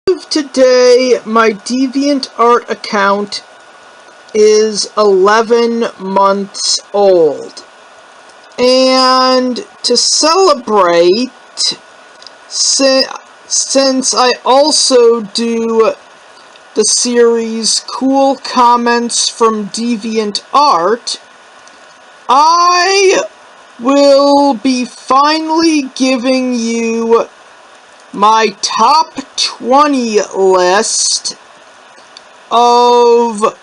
Today, my DeviantArt account is 11 months old. And to celebrate, since I also do the series Cool Comments from DeviantArt, I will be finally giving you my top 20 list of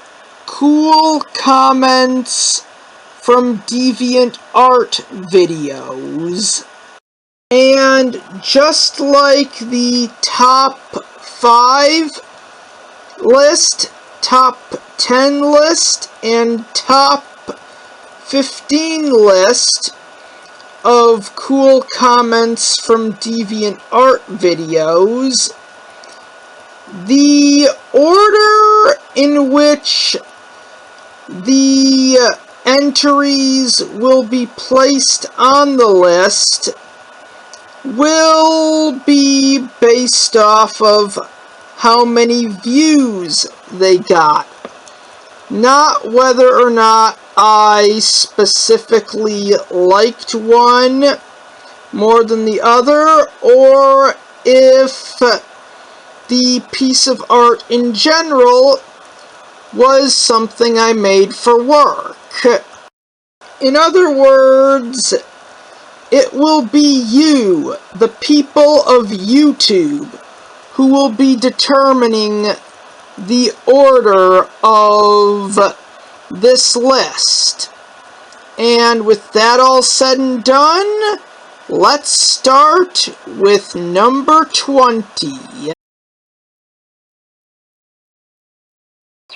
cool comments from DeviantArt videos. And just like the top 5 list, top 10 list, and top 15 list of cool comments from DeviantArt videos, the order in which the entries will be placed on the list will be based off of how many views they got, not whether or not I specifically liked one more than the other, or if the piece of art in general was something I made for work. In other words, it will be you, the people of YouTube, who will be determining the order of this list. And with that all said and done, let's start with number 20.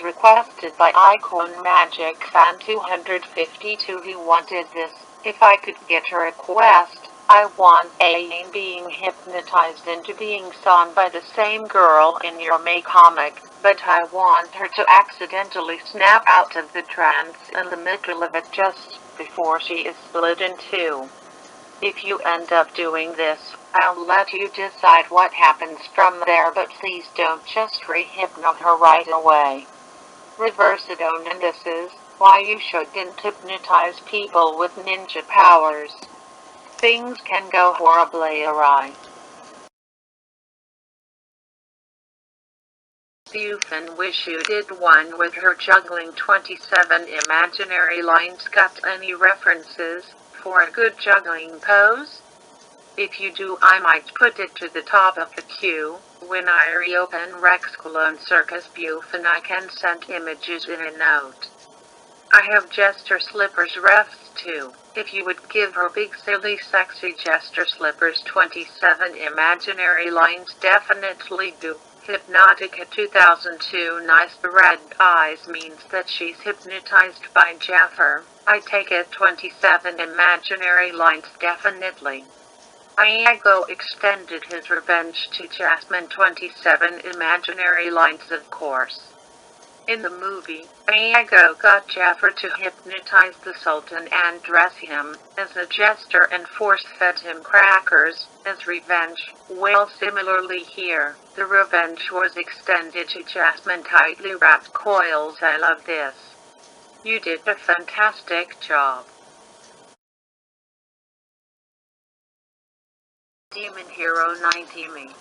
Requested by Icon Magic Fan 252. He wanted this. If I could get a request, I want Aang being hypnotized into being sung by the same girl in your May comic, but I want her to accidentally snap out of the trance in the middle of it just before she is split in two. If you end up doing this, I'll let you decide what happens from there, but please don't just re-hypno her right away. Reverse it on, and this is why you shouldn't hypnotize people with ninja powers. Things can go horribly awry. Bufin wish you did one with her juggling 27 imaginary lines. Got any references for a good juggling pose? If you do, I might put it to the top of the queue. When I reopen Rex Cologne Circus Bufin, I can send images in a note. I have Jester Slippers refs too. If you would give her big silly sexy Jester Slippers 27 imaginary lines, definitely do. Hypnotica 2002 nice red eyes means that she's hypnotized by Jaffer. I take it 27 imaginary lines definitely. Iago extended his revenge to Jasmine 27 imaginary lines, of course. In the movie, Iago got Jaffer to hypnotize the Sultan and dress him as a jester and force-fed him crackers as revenge. Well, similarly here, the revenge was extended to Jasmine tightly wrapped coils. I love this. You did a fantastic job. Demon Hero 90 Me.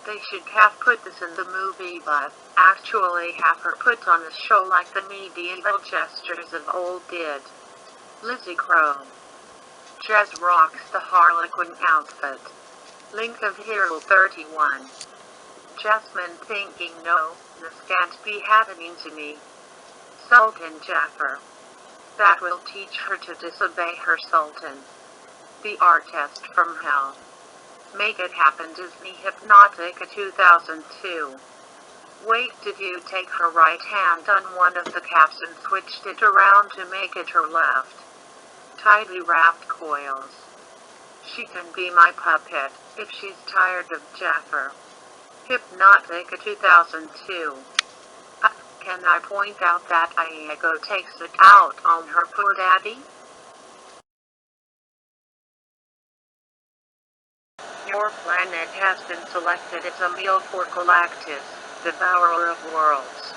They should have put this in the movie, but actually have her put on a show like the medieval jesters of old did. Lizzie Crow. Jez rocks the Harlequin outfit. Link of Hero 31. Jasmine thinking, no, this can't be happening to me. Sultan Jaffer. That will teach her to disobey her sultan. The artist from hell. Make it happen, Disney Hypnotica 2002. Wait, did you take her right hand on one of the caps and switched it around to make it her left? Tightly wrapped coils. She can be my puppet if she's tired of Jaffer. Hypnotica 2002. Can I point out that Iago takes it out on her poor daddy? Your planet planet has been selected as a meal for Galactus, devourer of worlds.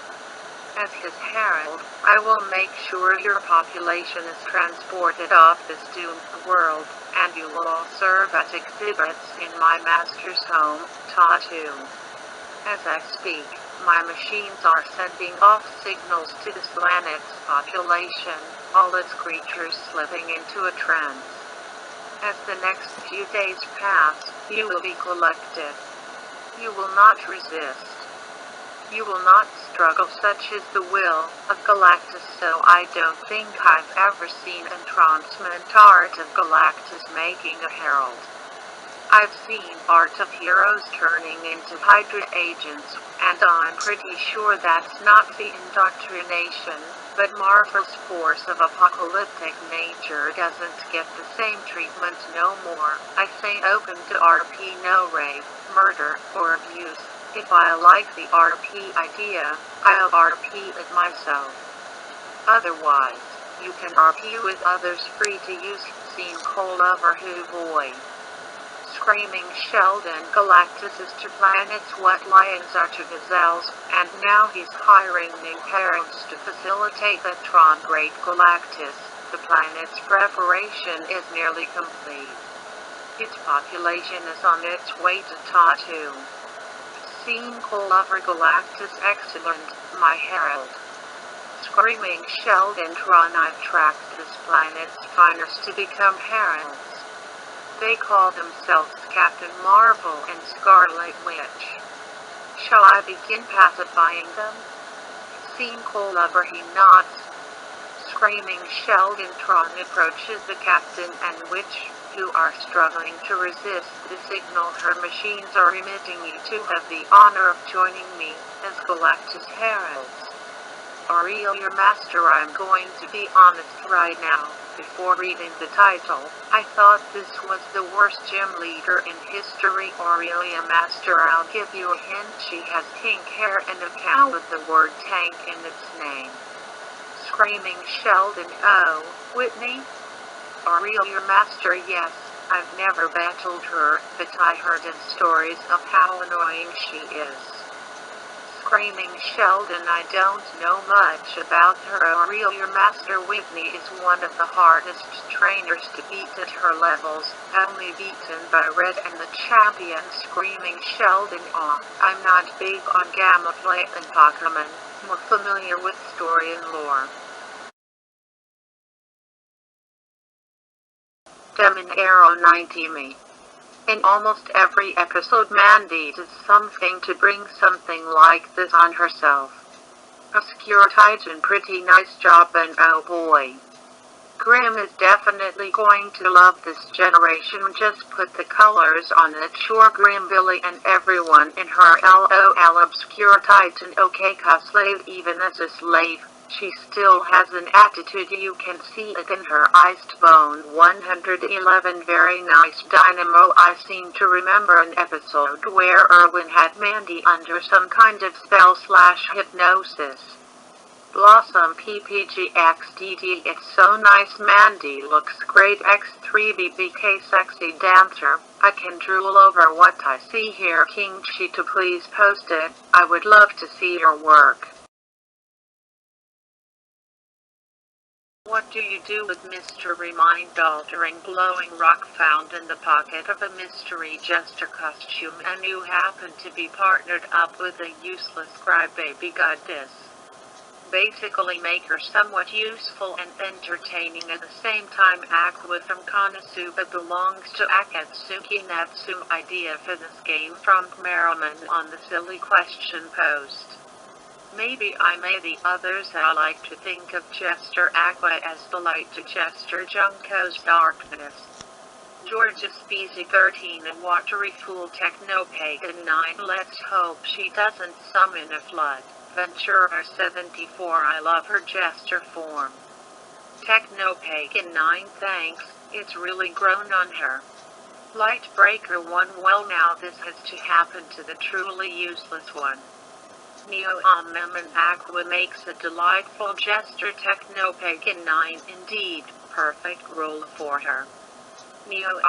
As his herald, I will make sure your population is transported off this doomed world, and you will all serve as exhibits in my master's home, Tatu. As I speak, my machines are sending off signals to this planet's population, all its creatures slipping into a trance. As the next few days pass, you will be collected. You will not resist. You will not struggle, such is the will of Galactus, so I don't think I've ever seen entrancement art of Galactus making a herald. I've seen art of heroes turning into Hydra agents, and I'm pretty sure that's not the indoctrination, but Marvel's force of apocalyptic nature doesn't get the same treatment no more. I say open to RP, no rape, murder, or abuse. If I like the RP idea, I'll RP it myself. Otherwise, you can RP with others free to use. Scene Cole Lover Who Boy. Screaming Sheldon Galactus is to planets what lions are to gazelles, and now he's hiring new heralds to facilitate the Tron Great Galactus. The planet's preparation is nearly complete. Its population is on its way to Tatu. Scene Cole Lover Galactus excellent, my herald. Screaming Sheldon Tron, I've tracked this planet's finest to become heralds. They call themselves Captain Marvel and Scarlet Witch. Shall I begin pacifying them? Scene Cole Lover, he nods. Screaming Sheldon Tron approaches the Captain and Witch, who are struggling to resist the signal her machines are emitting. You two have the honor of joining me as Galactus heralds. Ariel, your master, I'm going to be honest right now. Before reading the title, I thought this was the worst gym leader in history. Aurelia Master, I'll give you a hint, she has pink hair and a cow with the word tank in its name. Screaming Sheldon, oh, Whitney? Ariel, your master, yes, I've never battled her, but I heard in stories of how annoying she is. Screaming Sheldon, I don't know much about her. Ariel, your master, Whitney is one of the hardest trainers to beat at her levels, only beaten by Red and the champion. Screaming Sheldon, oh, I'm not big on Gamma Play and Pokemon, more familiar with story and lore. Demon Arrow 90 Me. In almost every episode, Mandy does something to bring something like this on herself. Obscure Titan, pretty nice job, and oh boy. Grimm is definitely going to love this generation. Just put the colors on it. Sure, Grimm, Billy, and everyone in her LOL. Obscure Titan, okay, slave, even as a slave. She still has an attitude, you can see it in her eyes. Bone 111, very nice. Dynamo, I seem to remember an episode where Erwin had Mandy under some kind of spell/hypnosis. Blossom PPGXDD, it's so nice. Mandy looks great. X3BBK, sexy dancer. I can drool over what I see here. King Cheetah, please post it. I would love to see your work. What do you do with mystery mind-altering glowing rock found in the pocket of a mystery jester costume and you happen to be partnered up with a useless crybaby goddess? Basically make her somewhat useful and entertaining at the same time. Aqua from Konosuba belongs to Akatsuki Natsu. Idea for this game from Merriman on the silly question post. Maybe I may the others. I like to think of Jester Aqua as the light to Jester Junko's darkness. Georgia Speezy 13 and Watery Fool Technopagan 9. Let's hope she doesn't summon a flood. Ventura 74, I love her Jester form. Technopagan 9, thanks, it's really grown on her. Lightbreaker 1, well now this has to happen to the truly useless one. Neo Omnum and Aqua makes a delightful Jester. Technopagan 9, indeed, perfect role for her. Neo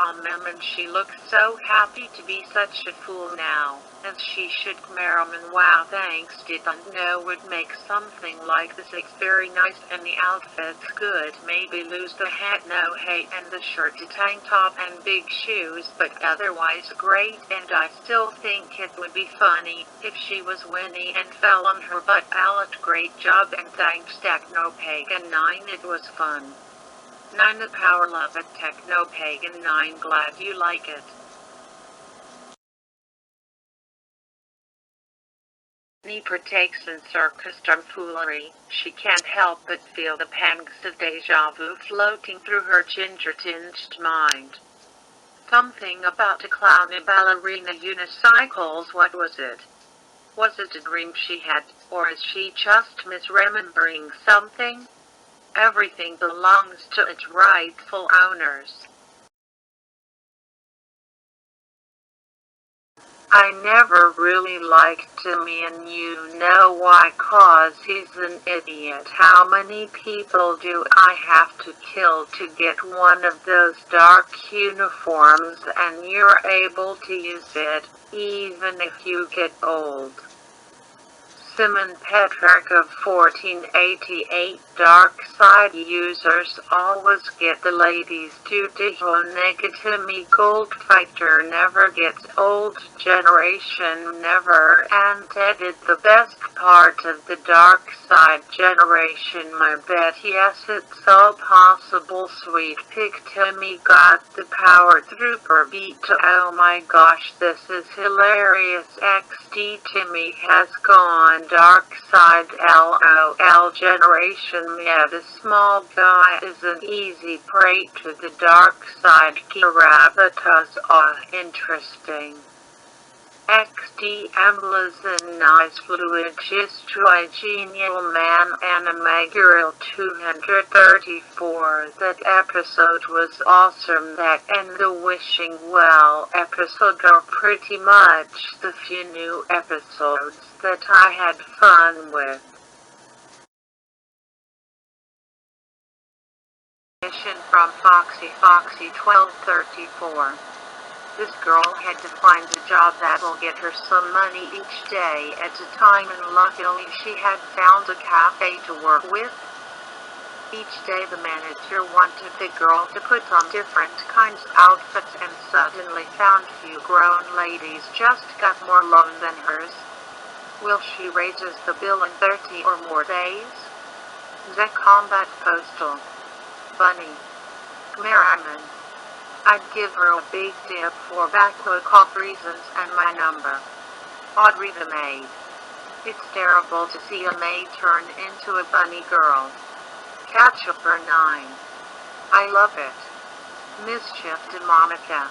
and she looks so happy to be such a fool now, and she should Merriman. Wow, thanks, didn't know would make something like this. It's very nice and the outfit's good. Maybe lose the hat, no hate, and the shirt to tank top and big shoes, but otherwise great. And I still think it would be funny if she was Winnie and fell on her butt. Alec, great job, and thanks Technopagan 9, it was fun. 9 the power love at Technopagan 9, glad you like it. He partakes in circus tomfoolery. She can't help but feel the pangs of deja vu floating through her ginger-tinged mind. Something about a clowny ballerina unicycles. What was it? Was it a dream she had, or is she just misremembering something? Everything belongs to its rightful owners. I never really liked Timmy, and you know why, 'cause he's an idiot. How many people do I have to kill to get one of those dark uniforms, and you're able to use it, even if you get old? Simon Petrarch of 1488. Dark side users always get the ladies to Negatomy. Gold fighter never gets old. Generation never. And edit the best part of the dark side generation. My bet, yes, it's all possible. Sweet pick. Timmy got the power trooper beat. Oh my gosh, this is hilarious. XD Timmy has gone dark side. LOL generation. Yeah, the small guy is an easy prey to the dark side. Kirabatas are interesting. XD Amblas and Nice Fluid Destroy Genial Man Anime Girl 234. That episode was awesome. That and the Wishing Well episode are pretty much the few new episodes that I had fun with. Mission from Foxy 1234. This girl had to find a job that will get her some money each day at a time, and luckily she had found a cafe to work with. Each day the manager wanted the girl to put on different kinds of outfits, and suddenly found few grown ladies just got more loan than hers. Will she raises the bill in 30 or more days? The Combat Postal Bunny Merriman. I'd give her a big tip for backwood cough reasons and my number. Audrey the maid. It's terrible to see a maid turn into a bunny girl. Catchupper 9. I love it. Mischief to Monica.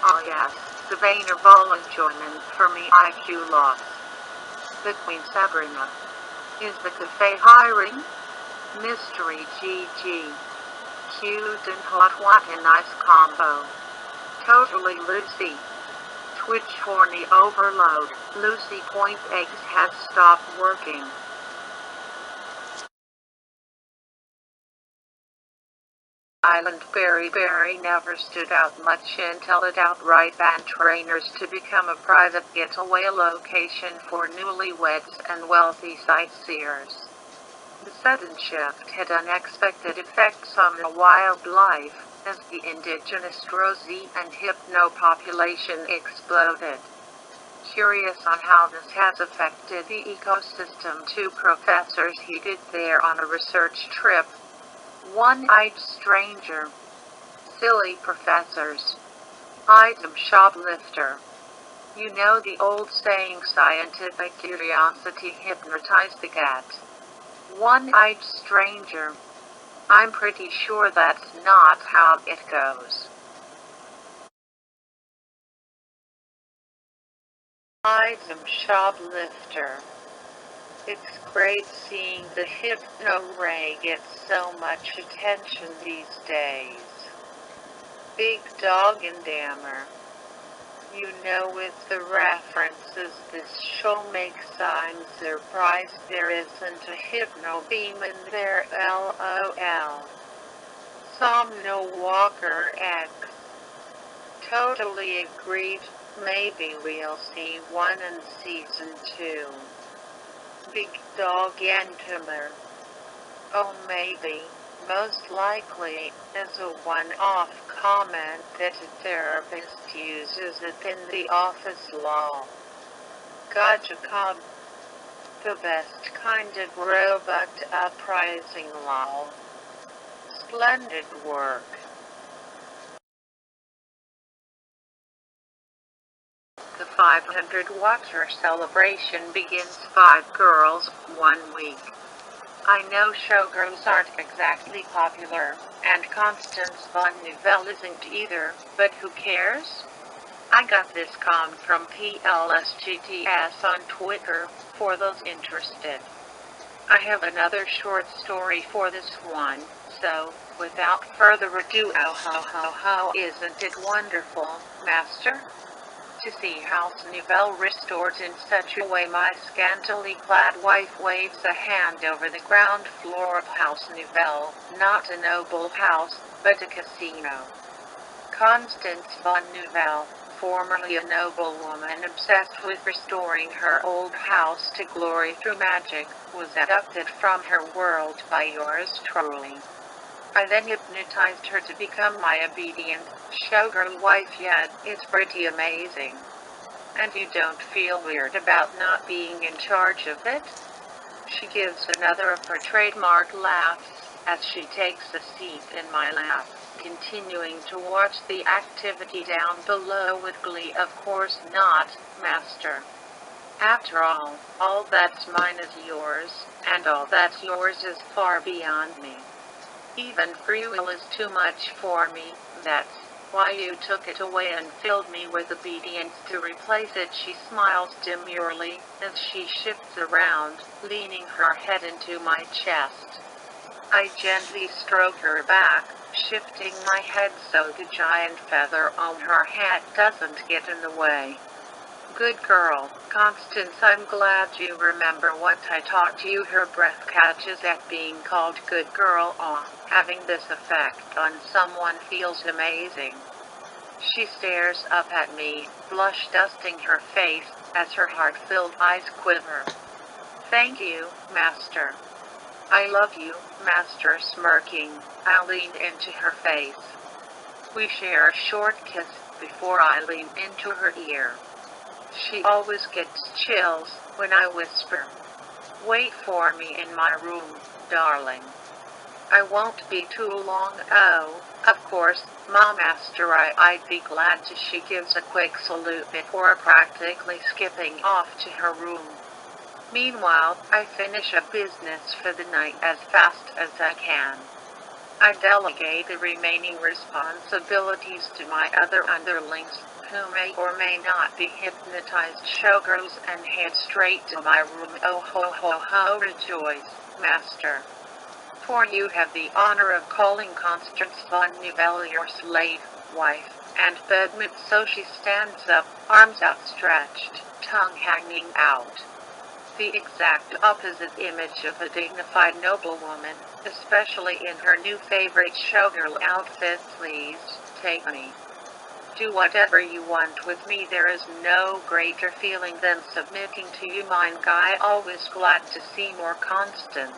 Oh yes, the Vayner Ball enjoyment for me. IQ loss. The Queen Sabrina. Is the cafe hiring? Mystery GG. Cute and hot, what a nice combo. Totally Lucy. Twitch horny overload. Lucy.X has stopped working. Island Berry never stood out much until it outright banned trainers to become a private getaway location for newlyweds and wealthy sightseers. The sudden shift had unexpected effects on the wildlife, as the indigenous Rosie and Hypno population exploded. Curious on how this has affected the ecosystem, two professors headed there on a research trip. One-eyed stranger. Silly professors. Item shoplifter. You know the old saying, scientific curiosity hypnotized the cat. One-eyed stranger. I'm pretty sure that's not how it goes. Item shoplifter. It's great seeing the hypno ray get so much attention these days. Big Dog and Dammer. You know, with the references this show makes, I'm surprised there isn't a hypno beam in there. LOL. Somno Walker X. Totally agreed. Maybe we'll see one in season 2. Big Dog and Killer. Oh, maybe. Most likely, as a one-off comment that a therapist uses it in the office lol. Gotcha Cobb. The best kind of robot uprising lol. Splendid work. The 500 water celebration begins 5 girls, 1 week. I know showgirls aren't exactly popular, and Constance von Nouvelle isn't either, but who cares? I got this comment from PLSGTS on Twitter, for those interested. I have another short story for this one, so, without further ado, how isn't it wonderful, Master? To see House Nouvelle restored in such a way my scantily clad wife waves a hand over the ground floor of House Nouvelle, not a noble house, but a casino. Constance von Nouvelle, formerly a noblewoman obsessed with restoring her old house to glory through magic, was abducted from her world by yours truly. I then hypnotized her to become my obedient, showgirl wife yet, it's pretty amazing. And you don't feel weird about not being in charge of it? She gives another of her trademark laughs, as she takes a seat in my lap, continuing to watch the activity down below with glee. Of course not, Master. After all that's mine is yours, and all that's yours is far beyond me. Even free will is too much for me, that's why you took it away and filled me with obedience to replace it. She smiles demurely, as she shifts around, leaning her head into my chest. I gently stroke her back, shifting my head so the giant feather on her hat doesn't get in the way. Good girl, Constance. I'm glad you remember what I taught you. Her breath catches at being called good girl. Having this effect on someone feels amazing. She stares up at me, blush dusting her face, as her heart-filled eyes quiver. Thank you, Master. I love you, Master. Smirking, I lean into her face. We share a short kiss before I lean into her ear. She always gets chills when I whisper, "Wait for me in my room, darling. I won't be too long." Oh, of course, Ma Master, I'd be glad to. She gives a quick salute before practically skipping off to her room. Meanwhile, I finish up business for the night as fast as I can. I delegate the remaining responsibilities to my other underlings, who may or may not be hypnotized showgirls, and head straight to my room. Oh ho ho ho, rejoice, Master. For you have the honor of calling Constance von Nouvelle your slave, wife, and bedmate. So she stands up, arms outstretched, tongue hanging out. The exact opposite image of a dignified noblewoman, especially in her new favorite showgirl outfit. Please, take me. Do whatever you want with me. There is no greater feeling than submitting to you, mine guy. Always glad to see more Constance.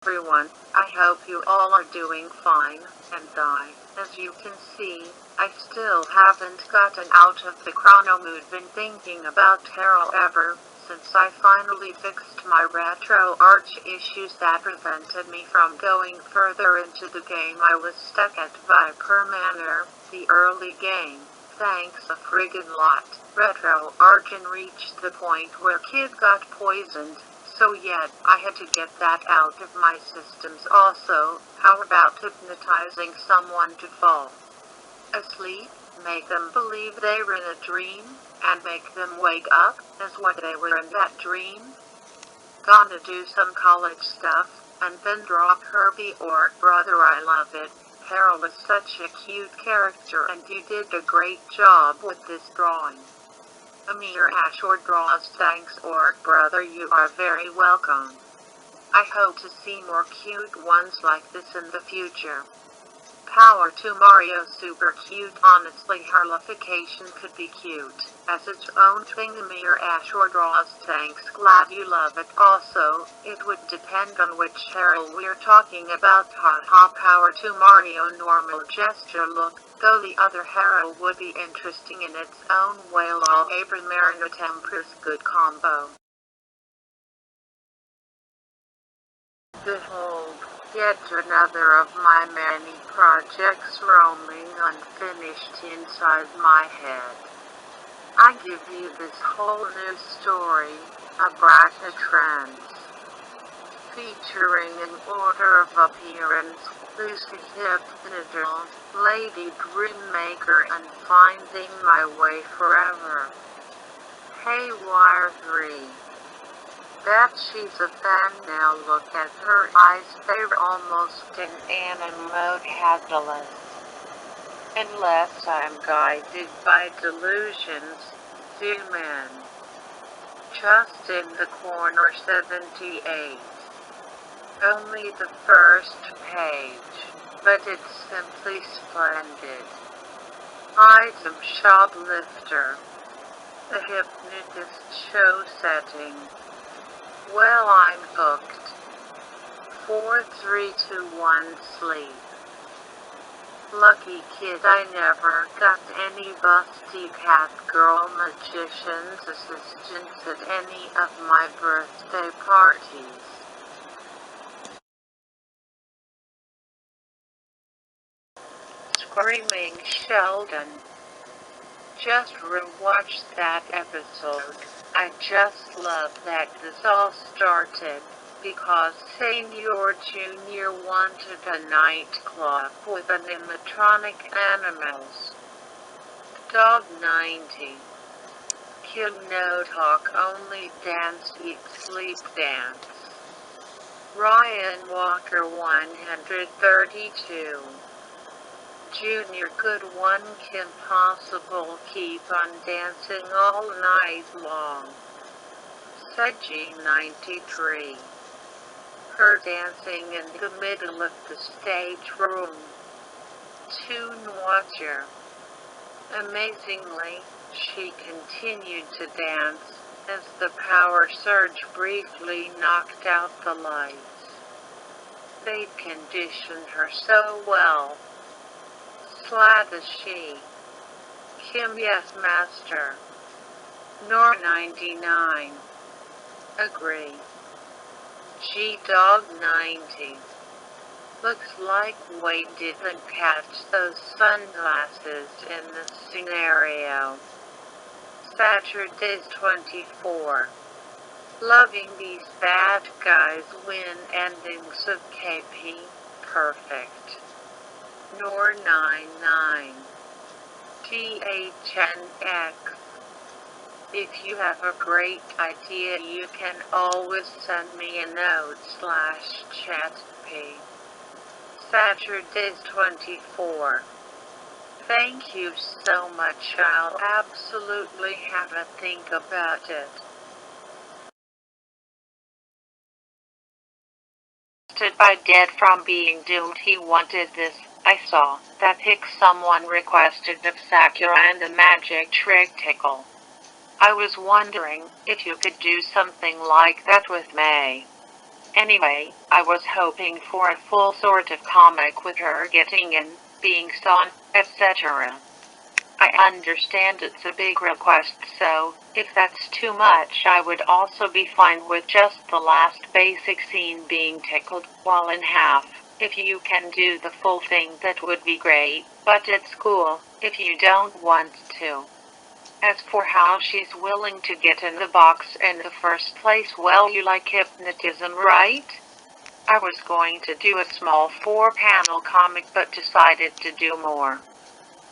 Everyone, I hope you all are doing fine, and as you can see, I still haven't gotten out of the chrono mood. Been thinking about tarot ever since I finally fixed my retro arch issues that prevented me from going further into the game. I was stuck at Viper Manor, the early game, thanks a friggin' lot. Retro Arch reached the point where Kid got poisoned. So yet, I had to get that out of my systems. Also, how about hypnotizing someone to fall asleep, make them believe they were in a dream, and make them wake up as what they were in that dream? Gonna do some college stuff, and then draw Kirby or Brother. I love it. Carol is such a cute character, and you did a great job with this drawing. Amir Ashore draws. Thanks, Orc Brother. You are very welcome. I hope to see more cute ones like this in the future. Power to Mario, super cute. Honestly, Harlification could be cute as its own thing. Amir Ashore draws. Thanks, glad you love it. Also, it would depend on which Harold we're talking about. Haha, Power to Mario, normal gesture look, though the other Harold would be interesting in its own way. Lol, Abram Mariner Tempers, good combo. Behold, yet another of my many projects roaming unfinished inside my head. I give you this whole new story, a Brata trance, featuring in order of appearance, Lucy Hypnotized, Lady Dreammaker, and Finding My Way Forever. Haywire 3. Bet she's a fan now. Look at her eyes, they're almost an anime catalyst. Unless I'm guided by delusions, zoom in. Just in the corner 78. Only the first page, but it's simply splendid. Item shoplifter. The hypnotist show setting. Well, I'm hooked. 4, 3, 2, 1, sleep. Lucky kid, I never got any busty cat girl magician's assistance at any of my birthday parties. Screaming Sheldon. Just rewatched that episode. I just love that this all started because Senior Jr. wanted a nightclub with animatronic animals. Dog 90. Kid no talk, only dance, eat, sleep, dance. Ryan Walker 132. Junior good one can possible keep on dancing all night long. Sedgy 93. Her dancing in the middle of the stage room. Tune watcher. Amazingly, she continued to dance as the power surge briefly knocked out the lights. They'd conditioned her so well. Slat as she. Kim yes master. Nor 99. Agree. G-Dog 90. Looks like Wade didn't catch those sunglasses in the scenario. Saturdays 24. Loving these bad guys win endings of KP. Perfect. Nor 99. THNX. If you have a great idea, you can always send me a note /chatp. Saturdays 24. Thank you so much. I'll absolutely have a think about it. By dead from being doomed, he wanted this. I saw that pic someone requested of Sakura and the magic trick tickle. I was wondering if you could do something like that with May. Anyway, I was hoping for a full sort of comic with her getting in, being sawn, etc. I understand it's a big request, so if that's too much, I would also be fine with just the last basic scene being tickled while in half. If you can do the full thing, that would be great, but it's cool if you don't want to. As for how she's willing to get in the box in the first place, well, you like hypnotism, right? I was going to do a small 4-panel comic but decided to do more.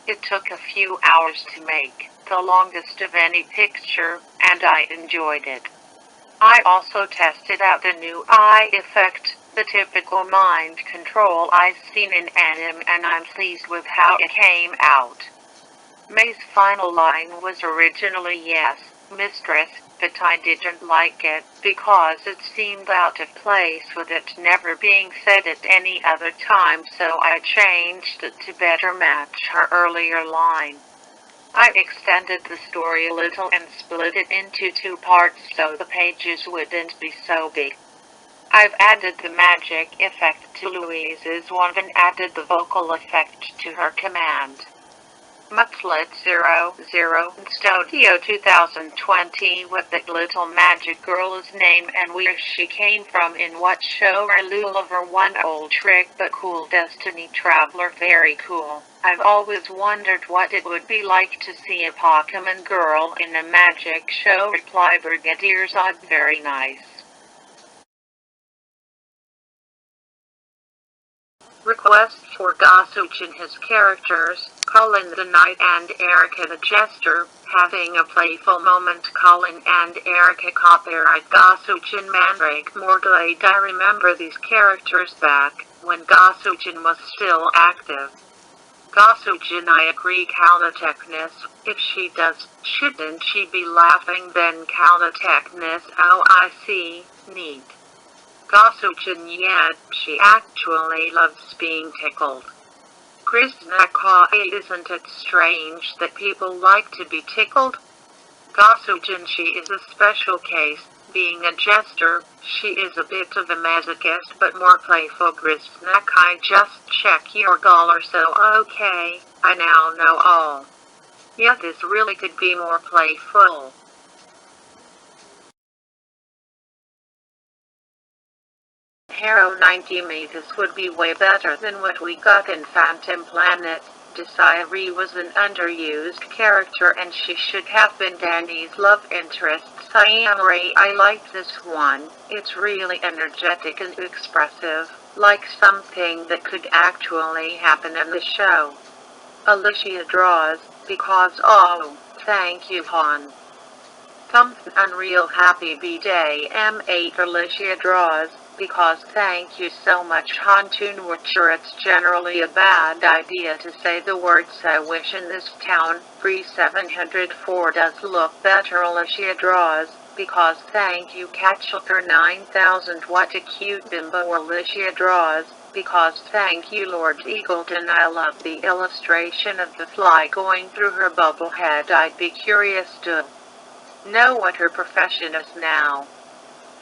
It took a few hours to make, the longest of any picture, and I enjoyed it. I also tested out the new eye effect, the typical mind control I've seen in anime, and I'm pleased with how it came out. May's final line was originally yes, mistress, but I didn't like it because it seemed out of place with it never being said at any other time, so I changed it to better match her earlier line. I extended the story a little and split it into 2 parts so the pages wouldn't be so big. I've added the magic effect to Louise's one and added the vocal effect to her command. Mufflet 00 Studio 2020 what that little magic girl's name and where she came from in what show or Lulliver one old trick but cool Destiny Traveler very cool. I've always wondered what it would be like to see a Pokemon girl in a magic show. Reply Brigadier's odd very nice. Request for Gosuch and his characters, Cullen the Knight and Erica the Jester, having a playful moment. Cullen and Erica copyright Gosuch and Mandrake Morglade. I remember these characters back when Gosuchin was still active. Gosuchin I agree Calotechnis, if she does, shouldn't she be laughing then Calotechnis oh I see, neat. Gosuchin yet, she actually loves being tickled. Krisnaka isn't it strange that people like to be tickled? Gosuchin she is a special case, being a jester, she is a bit of a masochist but more playful. Krisnak I just check your dollar so okay, I now know all. Yeah this really could be more playful. Hero 90 me this would be way better than what we got in Phantom Planet. Desiree was an underused character and she should have been Danny's love interest. Cyanray I like this one, it's really energetic and expressive, like something that could actually happen in the show. Alicia draws, because oh, thank you hon. Something unreal happy B-Day M8 Alicia draws, because thank you so much hon to nurture it's generally a bad idea to say the words I wish in this town, free 704 does look better Alicia draws, because thank you Catchulker 9000 what a cute bimbo Alicia draws, because thank you Lord Eagleton I love the illustration of the fly going through her bubble head. I'd be curious to know what her profession is now.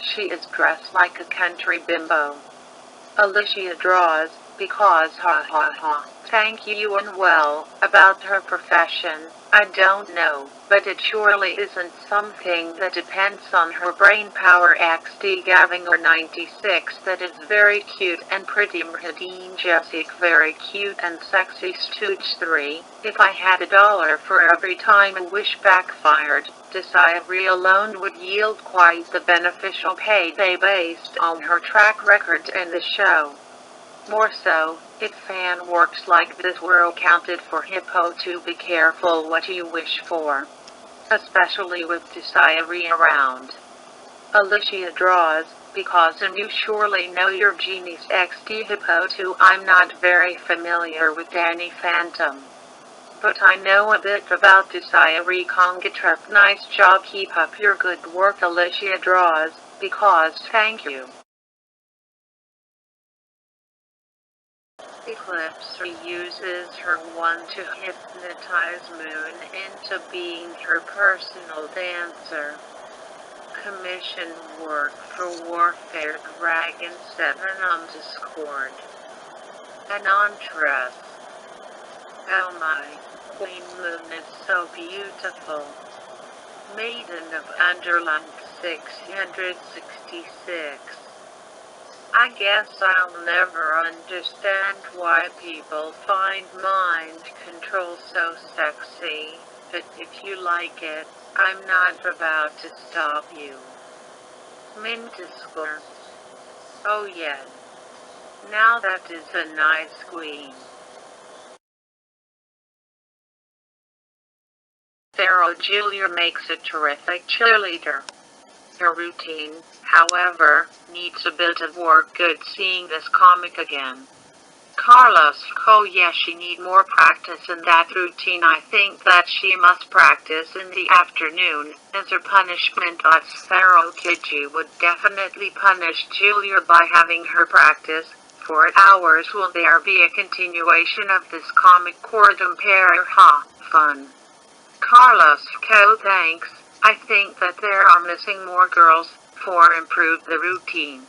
She is dressed like a country bimbo. Alicia draws, because ha ha ha. Thank you and well, about her profession, I don't know, but it surely isn't something that depends on her brain power. XD Gavinger 96 that is very cute and pretty. Mhadeen Jessic very cute and sexy. Stooge 3, if I had $1 for every time a wish backfired, Desiree alone would yield quite the beneficial payday based on her track record in the show. More so, if fan works like this were accounted for. Hippo to be careful what you wish for, especially with Desiree around. Alicia draws, because and you surely know your genies. XD Hippo 2 I'm not very familiar with Danny Phantom, but I know a bit about Desiree Congatrep. Nice job, keep up your good work Alicia draws, because thank you. Eclipse uses her one to hypnotize Moon into being her personal dancer. Commission work for Warfare Dragon 7 on Discord. An entrance. Oh my, Queen Moon is so beautiful. Maiden of Underland 666. I guess I'll never understand why people find mind control so sexy, but if you like it, I'm not about to stop you. Mintiscore. Oh yeah. Now that is a nice queen. Pharaoh Julia makes a terrific cheerleader. Her routine, however, needs a bit of work. Good seeing this comic again. Carlos, oh yes, she need more practice in that routine. I think that she must practice in the afternoon as her punishment. Sarah Kiji would definitely punish Julia by having her practice for hours. Will there be a continuation of this comic cordon pair? Ha, fun. Carlos, thanks. I think that there are missing more girls for improve the routine.